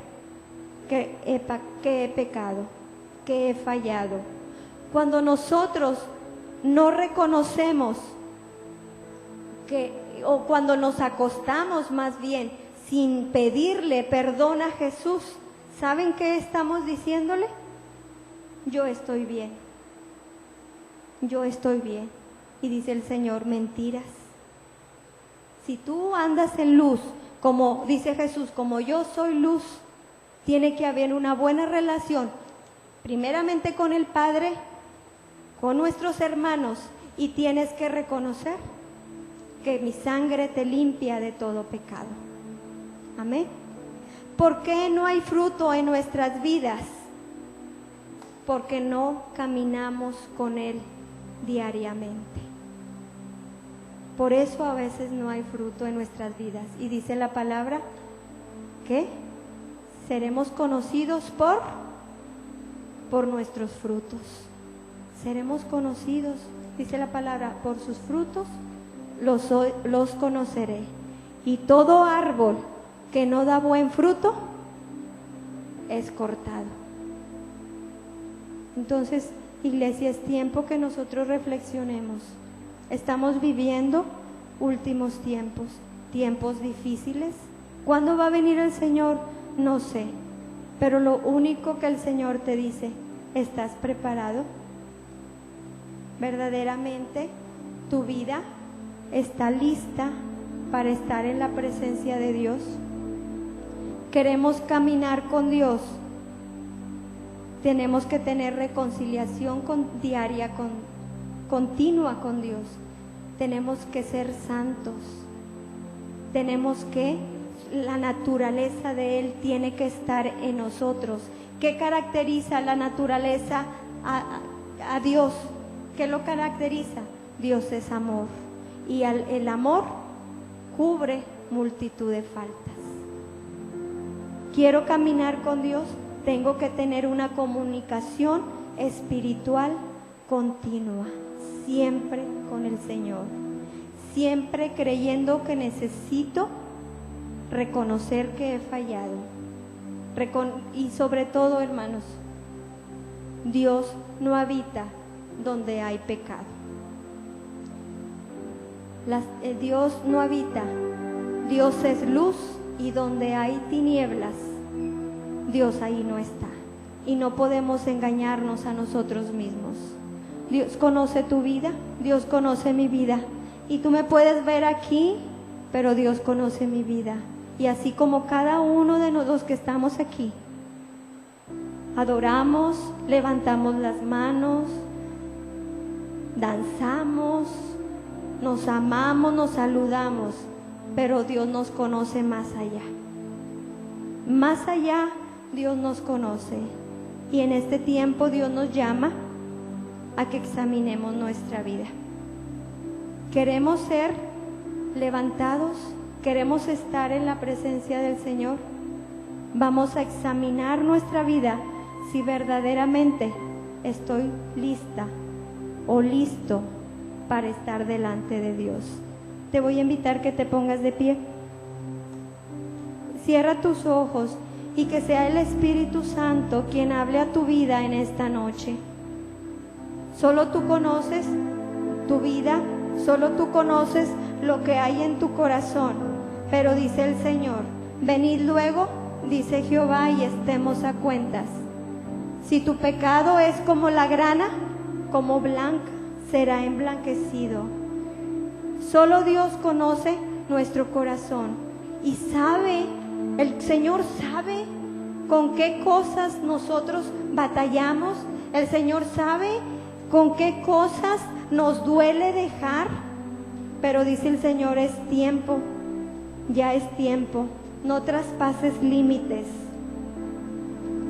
Speaker 1: que he pecado, que he fallado. Cuando nosotros no reconocemos o cuando nos acostamos más bien sin pedirle perdón a Jesús, ¿saben qué estamos diciéndole? Yo estoy bien. Yo estoy bien. Y dice el Señor, mentiras. Si tú andas en luz, como dice Jesús, como yo soy luz, tiene que haber una buena relación, primeramente con el Padre, con nuestros hermanos, y tienes que reconocer que mi sangre te limpia de todo pecado. Amén. ¿Por qué no hay fruto en nuestras vidas? Porque no caminamos con Él diariamente. Por eso a veces no hay fruto en nuestras vidas. Y dice la palabra que seremos conocidos por nuestros frutos. Seremos conocidos, dice la palabra, por sus frutos los conoceré. Y todo árbol que no da buen fruto es cortado. Entonces, iglesia, es tiempo que nosotros reflexionemos. Estamos viviendo últimos tiempos, tiempos difíciles. ¿Cuándo va a venir el Señor? No sé, pero lo único que el Señor te dice, ¿estás preparado? ¿Verdaderamente tu vida está lista para estar en la presencia de Dios? Queremos caminar con Dios. Tenemos que tener reconciliación diaria, continua con Dios. Tenemos que ser santos. La naturaleza de Él tiene que estar en nosotros. ¿Qué caracteriza la naturaleza a Dios? ¿Qué lo caracteriza? Dios es amor. Y el amor cubre multitud de faltas. Quiero caminar con Dios, tengo que tener una comunicación espiritual continua, siempre con el Señor, siempre creyendo que necesito reconocer que he fallado. Y sobre todo, hermanos, Dios no habita donde hay pecado. Dios no habita, Dios es luz, y donde hay tinieblas, Dios ahí no está. Y no podemos engañarnos a nosotros mismos. Dios conoce tu vida, Dios conoce mi vida. Y tú me puedes ver aquí, pero Dios conoce mi vida. Y así como cada uno de nosotros que estamos aquí, adoramos, levantamos las manos, danzamos, nos amamos, nos saludamos, pero Dios nos conoce más allá. Más allá Dios nos conoce. Y en este tiempo Dios nos llama a que examinemos nuestra vida. ¿Queremos ser levantados? ¿Queremos estar en la presencia del Señor? Vamos a examinar nuestra vida si verdaderamente estoy lista o listo para estar delante de Dios. Te voy a invitar que te pongas de pie. Cierra tus ojos y que sea el Espíritu Santo quien hable a tu vida en esta noche. Solo tú conoces tu vida, solo tú conoces lo que hay en tu corazón. Pero dice el Señor, venid luego, dice Jehová, y estemos a cuentas. Si tu pecado es como la grana, como blanca, será emblanquecido. Solo Dios conoce nuestro corazón y sabe, el Señor sabe con qué cosas nosotros batallamos. El Señor sabe con qué cosas nos duele dejar. Pero dice el Señor, es tiempo, ya es tiempo. No traspases límites.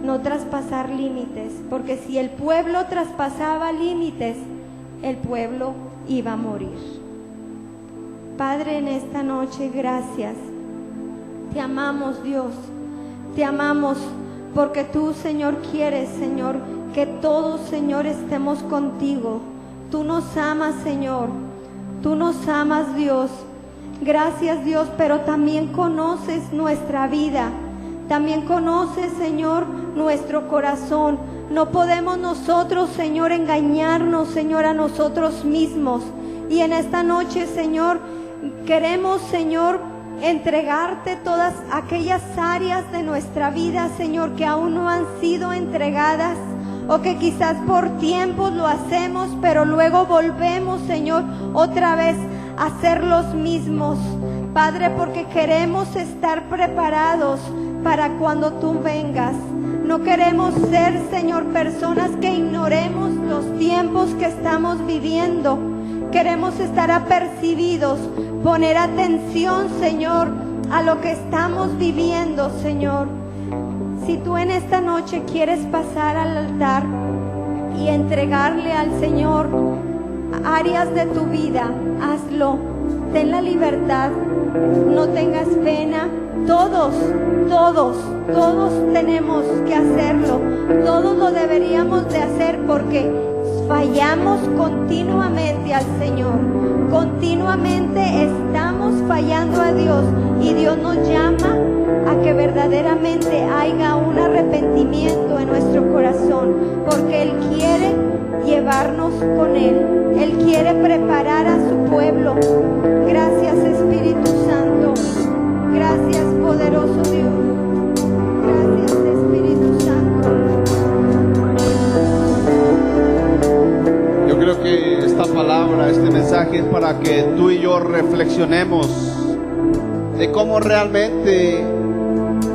Speaker 1: No traspasar límites, porque si el pueblo traspasaba límites, el pueblo iba a morir. Padre, en esta noche, gracias. Te amamos, Dios. Te amamos porque tú, Señor, quieres, Señor, que todos, Señor, estemos contigo. Tú nos amas, Señor. Tú nos amas, Dios. Gracias, Dios, pero también conoces nuestra vida. También conoces, Señor, nuestro corazón. No podemos nosotros, Señor, engañarnos, Señor, a nosotros mismos. Y en esta noche, Señor, queremos, Señor, entregarte todas aquellas áreas de nuestra vida, Señor, que aún no han sido entregadas, o que quizás por tiempos lo hacemos, pero luego volvemos, Señor, otra vez a ser los mismos. Padre, porque queremos estar preparados para cuando tú vengas. No queremos ser, Señor, personas que ignoremos los tiempos que estamos viviendo. Queremos estar apercibidos, poner atención, Señor, a lo que estamos viviendo, Señor. Si tú en esta noche quieres pasar al altar y entregarle al Señor áreas de tu vida, hazlo. Ten la libertad, no tengas pena. Todos tenemos que hacerlo. Todos lo deberíamos de hacer porque fallamos continuamente al Señor. Continuamente estamos fallando a Dios y Dios nos llama a que verdaderamente haya un arrepentimiento en nuestro corazón, porque Él quiere llevarnos con Él. Él quiere preparar a su pueblo. Gracias, Espíritu Santo. Gracias, poderoso Dios. Gracias, Espíritu Santo.
Speaker 2: Yo creo que esta palabra, este mensaje es para que tú y yo reflexionemos de cómo realmente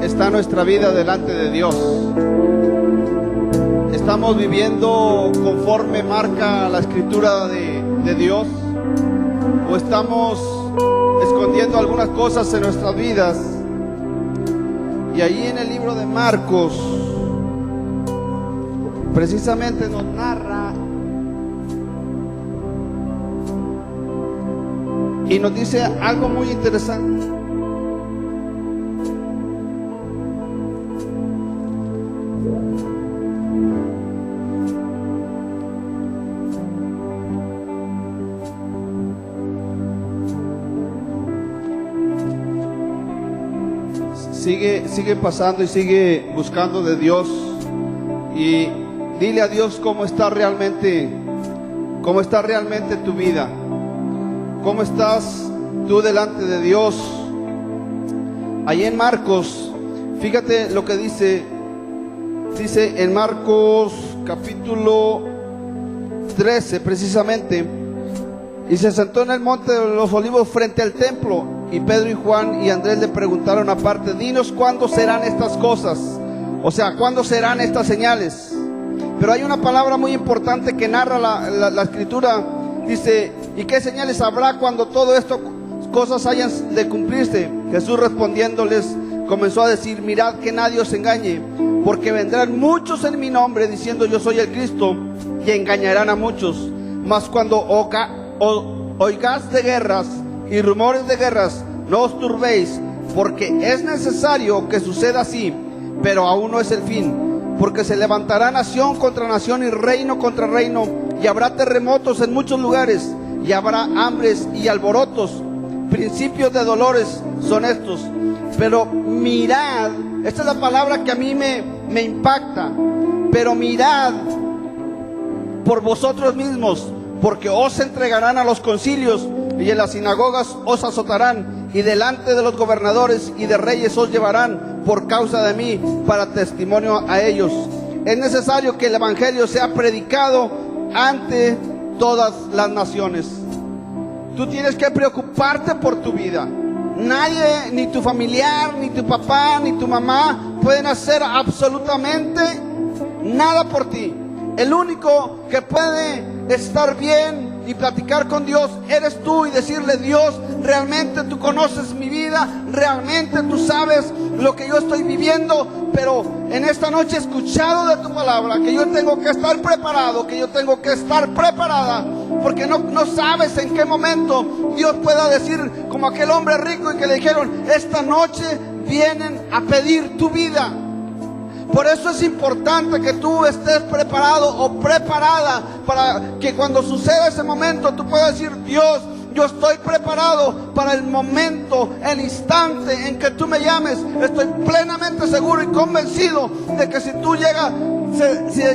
Speaker 2: está nuestra vida delante de Dios. ¿Estamos viviendo conforme marca la escritura de Dios? ¿O estamos escondiendo algunas cosas en nuestras vidas? Y ahí en el libro de Marcos precisamente nos narra y nos dice algo muy interesante. Sigue pasando y sigue buscando de Dios y dile a Dios cómo está realmente tu vida, cómo estás tú delante de Dios. Ahí en Marcos, fíjate lo que dice en Marcos capítulo 13 precisamente, y se sentó en el monte de los olivos frente al templo, y Pedro y Juan y Andrés le preguntaron aparte: dinos cuándo serán estas cosas, o sea, cuándo serán estas señales. Pero hay una palabra muy importante que narra la escritura. Dice: ¿y qué señales habrá cuando todo esto cosas hayan de cumplirse? Jesús respondiéndoles comenzó a decir: mirad que nadie os engañe, porque vendrán muchos en mi nombre diciendo yo soy el Cristo, y engañarán a muchos. Mas cuando oigáis de guerras y rumores de guerras, no os turbéis, porque es necesario que suceda así, pero aún no es el fin. Porque se levantará nación contra nación y reino contra reino, y habrá terremotos en muchos lugares, y habrá hambres y alborotos. Principios de dolores son estos. Pero mirad, esta es la palabra que a mí me impacta. Pero mirad por vosotros mismos, porque os entregarán a los concilios, y en las sinagogas os azotarán, y delante de los gobernadores y de reyes os llevarán por causa de mí, para testimonio a ellos. Es necesario que el evangelio sea predicado ante todas las naciones. Tú tienes que preocuparte por tu vida. Nadie, ni tu familiar, ni tu papá, ni tu mamá pueden hacer absolutamente nada por ti. El único que puede estar bien y platicar con Dios eres tú, y decirle: Dios, realmente tú conoces mi vida, realmente tú sabes lo que yo estoy viviendo, pero en esta noche he escuchado de tu palabra que yo tengo que estar preparado, que yo tengo que estar preparada, porque no sabes en qué momento Dios pueda decir, como aquel hombre rico y que le dijeron: esta noche vienen a pedir tu vida. Por eso es importante que tú estés preparado o preparada, para que cuando suceda ese momento tú puedas decir: Dios, yo estoy preparado para el momento, el instante en que tú me llames. Estoy plenamente seguro y convencido de que si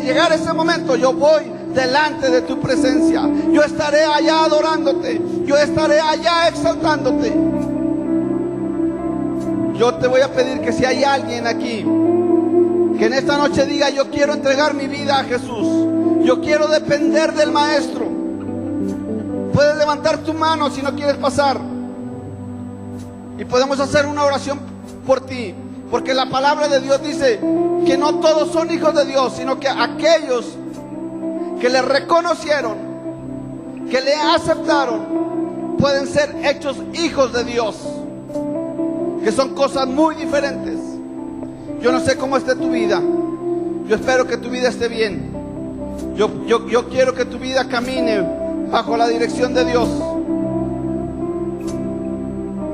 Speaker 2: llegara ese momento, yo voy delante de tu presencia. Yo estaré allá adorándote, yo estaré allá exaltándote. Yo te voy a pedir que si hay alguien aquí que en esta noche diga: yo quiero entregar mi vida a Jesús, yo quiero depender del Maestro, puedes levantar tu mano si no quieres pasar, y podemos hacer una oración por ti, porque la palabra de Dios dice que no todos son hijos de Dios, sino que aquellos que le reconocieron, que le aceptaron, pueden ser hechos hijos de Dios, que son cosas muy diferentes. Yo no sé cómo esté tu vida. Yo espero que tu vida esté bien. Yo quiero que tu vida camine bajo la dirección de Dios,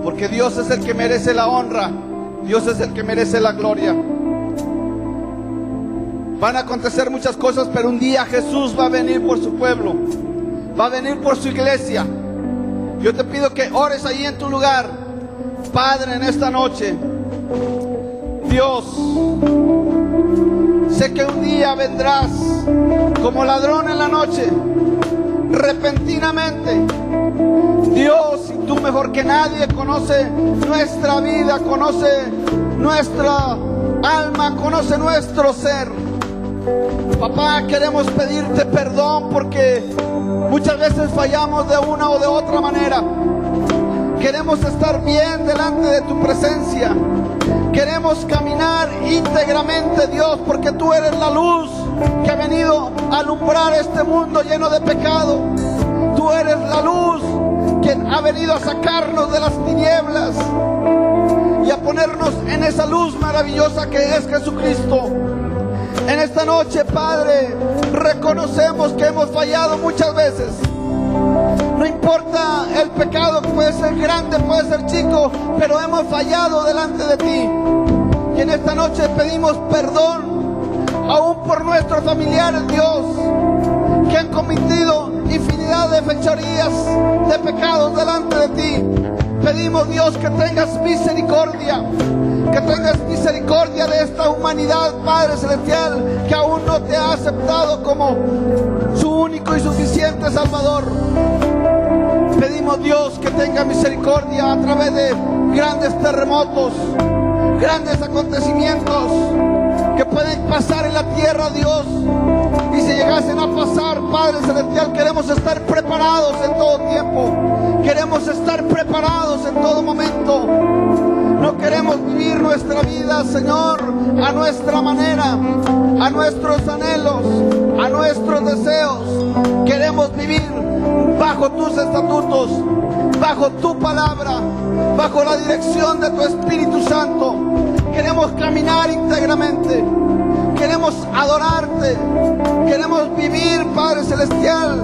Speaker 2: porque Dios es el que merece la honra, Dios es el que merece la gloria. Van a acontecer muchas cosas, pero un día Jesús va a venir por su pueblo, va a venir por su iglesia. Yo te pido que ores ahí en tu lugar. Padre, en esta noche, Dios, sé que un día vendrás como ladrón en la noche, repentinamente. Dios, y tú mejor que nadie conoce nuestra vida, conoce nuestra alma, conoce nuestro ser. Papá, queremos pedirte perdón porque muchas veces fallamos de una o de otra manera. Queremos estar bien delante de tu presencia. Queremos caminar íntegramente, Dios, porque tú eres la luz que ha venido a alumbrar este mundo lleno de pecado. Tú eres la luz que ha venido a sacarnos de las tinieblas y a ponernos en esa luz maravillosa que es Jesucristo. En esta noche, Padre, reconocemos que hemos fallado muchas veces. No importa el pecado, puede ser grande, puede ser chico, pero hemos fallado delante de ti. Y en esta noche pedimos perdón, aún por nuestros familiares, Dios, que han cometido infinidad de fechorías, de pecados delante de ti. Pedimos, Dios, que tengas misericordia, que tengas misericordia de esta humanidad, Padre Celestial, que aún no te ha aceptado como su único y suficiente Salvador. Pedimos, Dios, que tenga misericordia a través de grandes terremotos, grandes acontecimientos que pueden pasar en la tierra, Dios. Y si llegara llegasen a pasar, Padre Celestial, queremos estar preparados en todo tiempo. Queremos estar preparados en todo momento. No queremos vivir nuestra vida, Señor, a nuestra manera, a nuestros anhelos, a nuestros deseos. Queremos vivir bajo tus estatutos, bajo tu palabra, bajo la dirección de tu Espíritu Santo. Queremos caminar íntegramente. Queremos adorarte. Queremos vivir, Padre Celestial,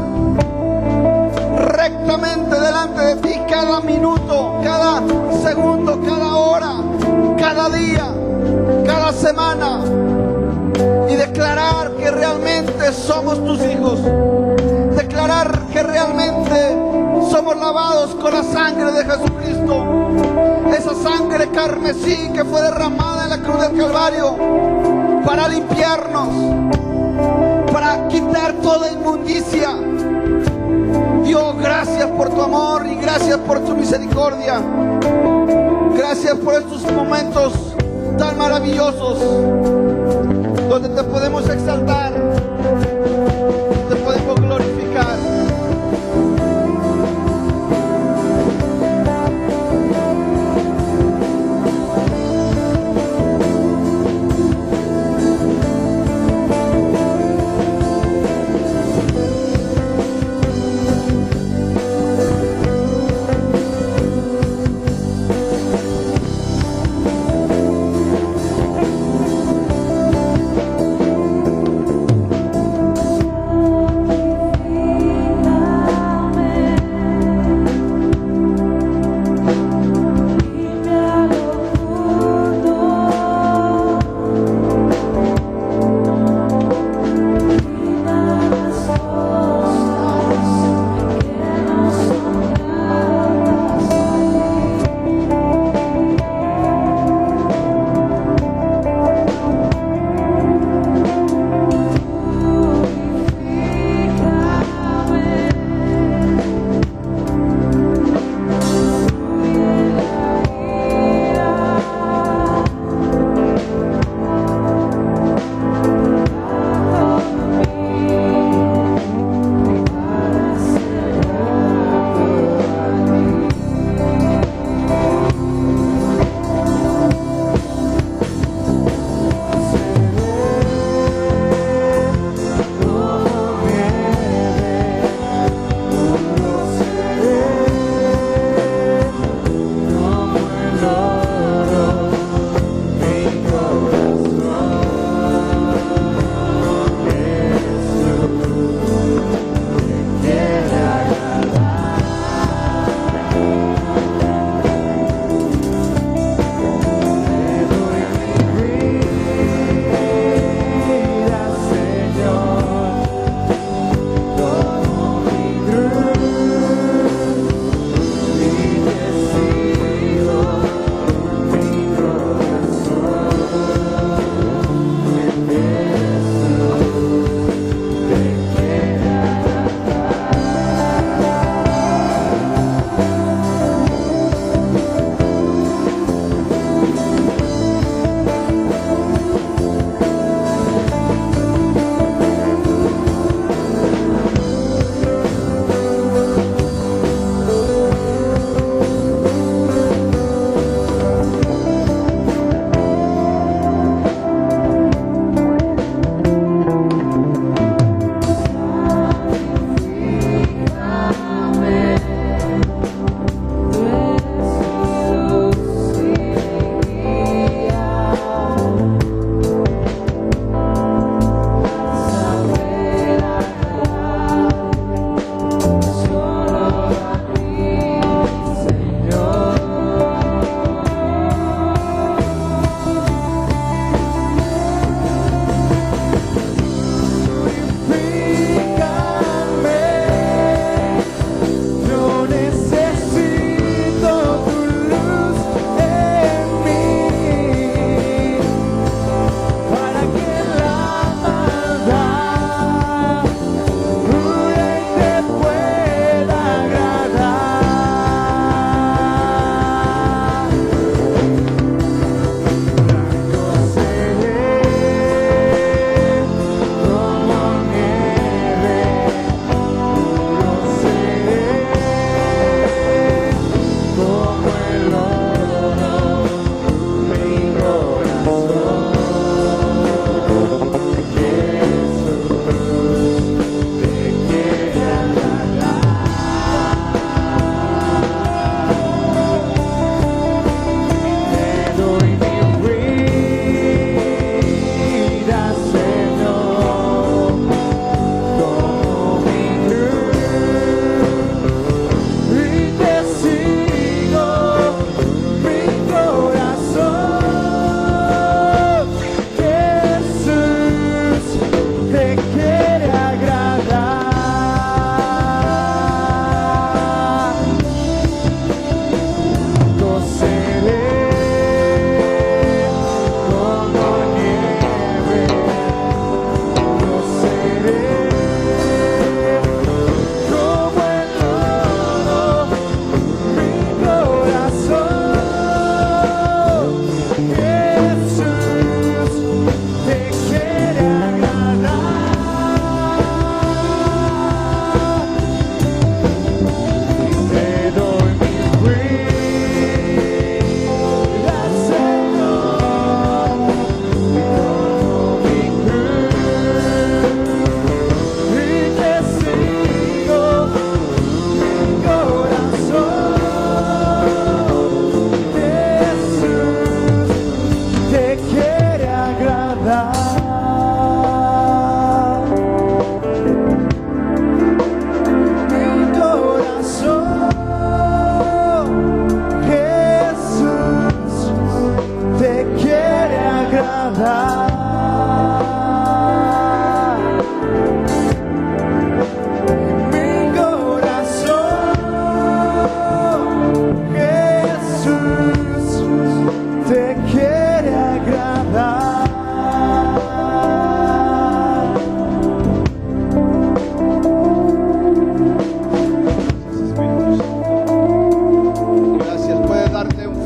Speaker 2: rectamente delante de ti cada minuto, cada segundo, cada hora, cada día, cada semana, y declarar que realmente somos tus hijos, declarar que realmente somos lavados con la sangre de Jesucristo, esa sangre carmesí que fue derramada en la cruz del Calvario para limpiarnos, para quitar toda inmundicia. Dios, gracias por tu amor y gracias por tu misericordia. Gracias por estos momentos tan maravillosos donde te podemos exaltar, te podemos glorificar.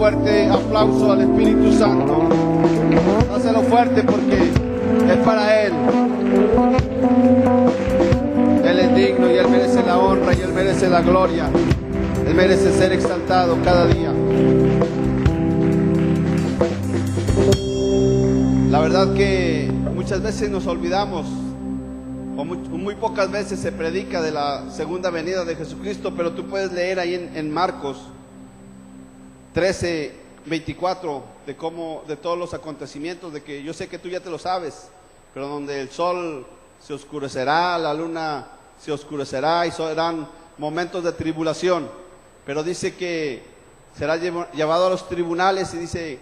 Speaker 2: fuerte aplauso al Espíritu Santo. Dáselo fuerte porque es para Él. Él es digno y Él merece la honra y Él merece la gloria. Él merece ser exaltado cada día. La verdad que muchas veces nos olvidamos, o muy pocas veces se predica de la segunda venida de Jesucristo, pero tú puedes leer ahí en Marcos 13:24 de todos los acontecimientos, de que yo sé que tú ya te lo sabes, pero donde el sol se oscurecerá, la luna se oscurecerá y serán momentos de tribulación, pero dice que será llevado a los tribunales y dice,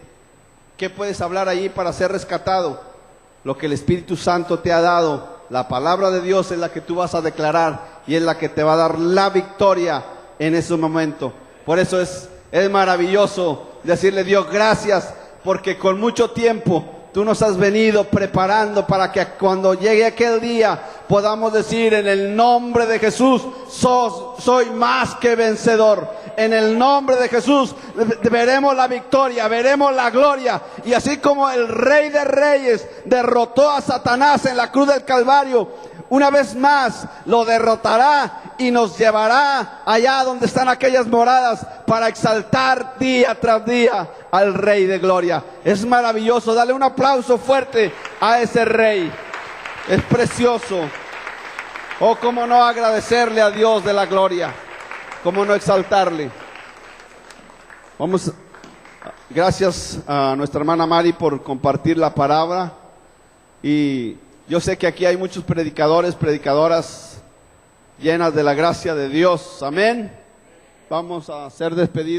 Speaker 2: ¿qué puedes hablar allí para ser rescatado? Lo que el Espíritu Santo te ha dado, la palabra de Dios es la que tú vas a declarar y es la que te va a dar la victoria en ese momento. Por eso es maravilloso decirle, Dios, gracias, porque con mucho tiempo tú nos has venido preparando para que cuando llegue aquel día podamos decir, en el nombre de Jesús soy más que vencedor. En el nombre de Jesús veremos la victoria, veremos la gloria. Y así como el Rey de Reyes derrotó a Satanás en la cruz del Calvario, una vez más lo derrotará y nos llevará allá donde están aquellas moradas para exaltar día tras día al Rey de Gloria. Es maravilloso, dale un aplauso fuerte a ese Rey. Es precioso. Oh, cómo no agradecerle a Dios de la gloria, cómo no exaltarle. Gracias a nuestra hermana Mari por compartir la palabra. Y yo sé que aquí hay muchos predicadores, predicadoras llenas de la gracia de Dios. Amén. Vamos a ser despedidos.